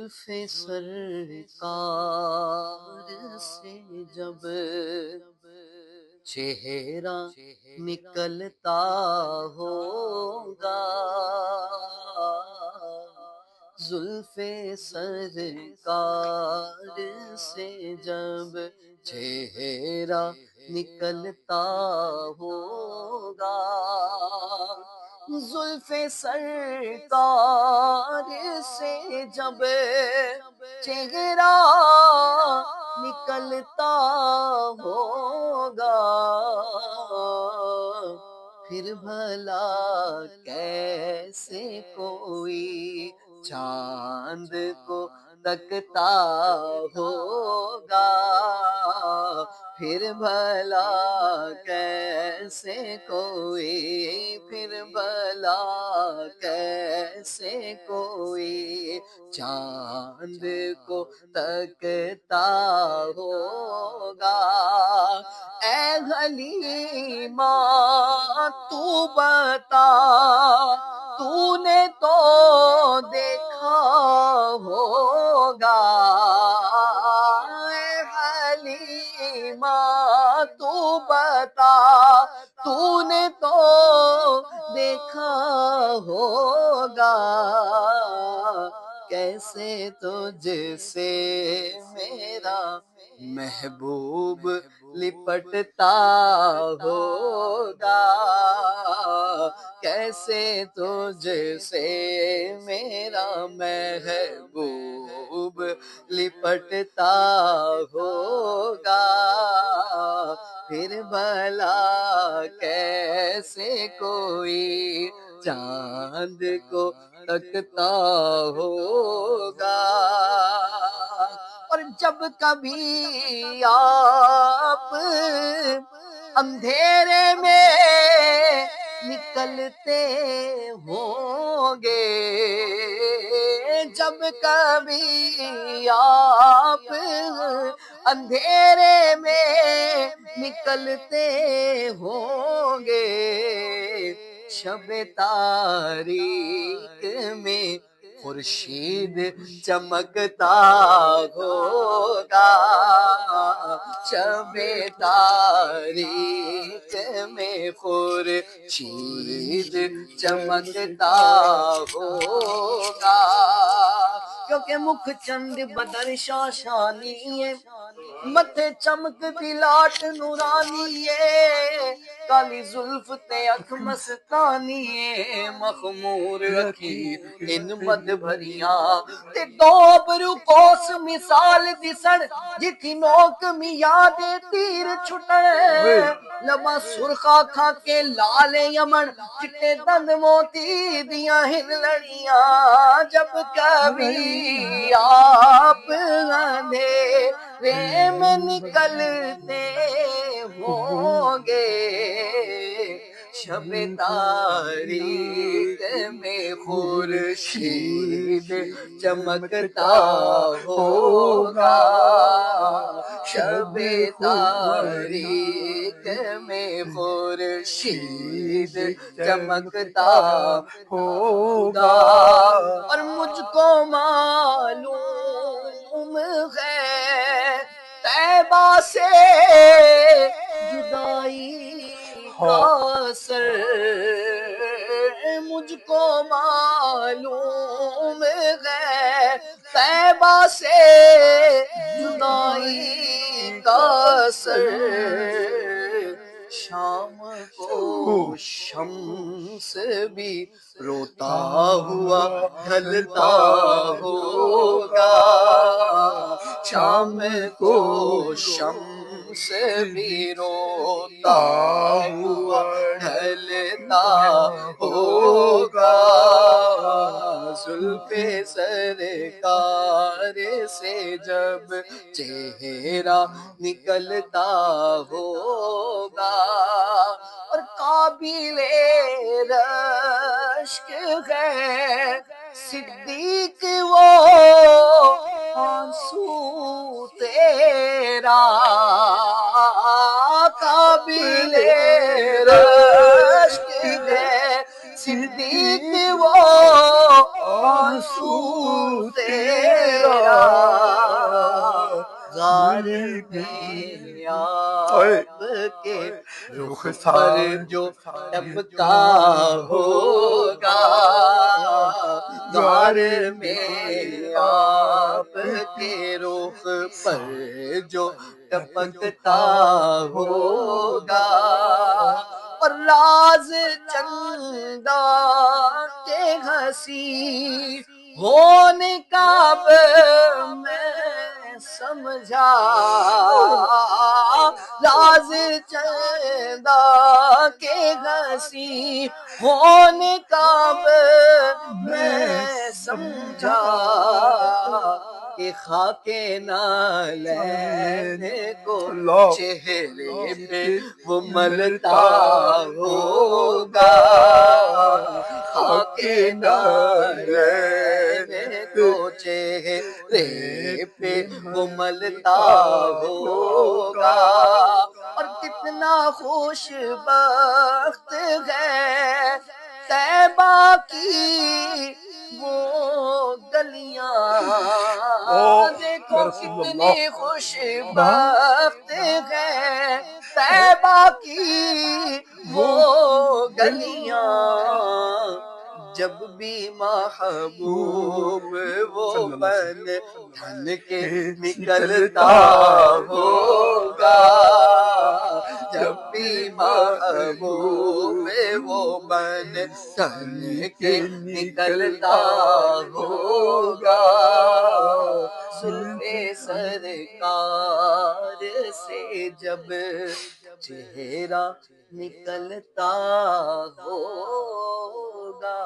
زلف سرکار سے جب چہرہ نکلتا ہوگا، زلف سرکار سے جب چہرہ نکلتا ہوگا، زلف سرکار سے جب چہرہ نکلتا ہوگا، پھر بھلا کیسے کوئی چاند کو تکتا ہوگا، پھر بھلا کیسے کوئی، پھر بھلا کیسے کوئی چاند کو تکتا ہوگا۔ اے حلیمہ تو بتا، تو نے تو دیکھا ہوگا، اے حلیمہ تو بتا، تو نے تو دیکھا ہوگا، کیسے تجھ سے میرا محبوب لپٹتا ہوگا، کیسے تجھ سے میرا محبوب لپٹتا ہوگا، پھر بھلا کیسے کوئی چاند کو تکتا ہوگا۔ اور جب کبھی آپ اندھیرے میں نکلتے ہوں گے، جب کبھی آپ اندھیرے میں نکلتے ہوں گے، شب تاریک میں خورشید چمکتا ہوگا، شب تاریک میں خورشید چمکتا ہوگا، کیونکہ مکھ چند بدر شاشانی ہے، متھے چمکتی لاٹ نورانی ہے، کالی زلف تے اکھ مستانی ہے، مخمور رکھی ان مد بھریاں تے دو برو کوس مثال دسن، جتھی نوک میاں دے تیر چھٹے، لبا سرخا کھا کے لال یمن، چٹے دند موتی دیاں ہن لڑیاں، جب کبھی آپ اندھیرے میں نکلتے ہوں گے، شب تاریک میں خورشید چمکتا ہوگا، شب تاریک میں خورشید چمکتا ہوگا، اور مجھ کو معلوم ہے طیبہ سے جدائی کا اثر، مجھ کو معلوم ہے طیبہ سے جدائی کا اثر، شام کو شمس بھی روتا ہوا ڈھلتا ہوگا، شام کو شمس بھی روتا ہوا ڈھلتا ہوگا، زلف سرکار سے جب چہرہ نکلتا ہوگا، اور قابل رشک ہے صدیق وہ آنسو تیرا، قابل رشک ہے صدیق وہ آنسو تیرا، میں آپ کے رخ پر رخسار جو ٹپکا ہوگا، غار میں آپ کے رخ پر جو ٹپکتا ہوگا، اور راز چندہ کے ہنسی ہونے کا اب میں سمجھا، راز چندہ کے ہنسی ہونے کا اب میں سمجھا، کہ خاک نالین کو چہرے پہ وہ ملتا ہوگا، خاک نالین کو چہرے پہ وہ ملتا ہوگا، اور کتنا خوش بخت ہے طیبہ کی وہ گلیاں، دیکھو کتنی خوش بخت ہے طیبہ کی وہ گلیاں، جب بھی محبوب وہ بن ٹھن کے نکلتا ہوگا، جب بھی محبوب وہ بن ٹھن کے نکلتا ہوگا، زلف سرکار سے جب چہرہ نکلتا ہوگا۔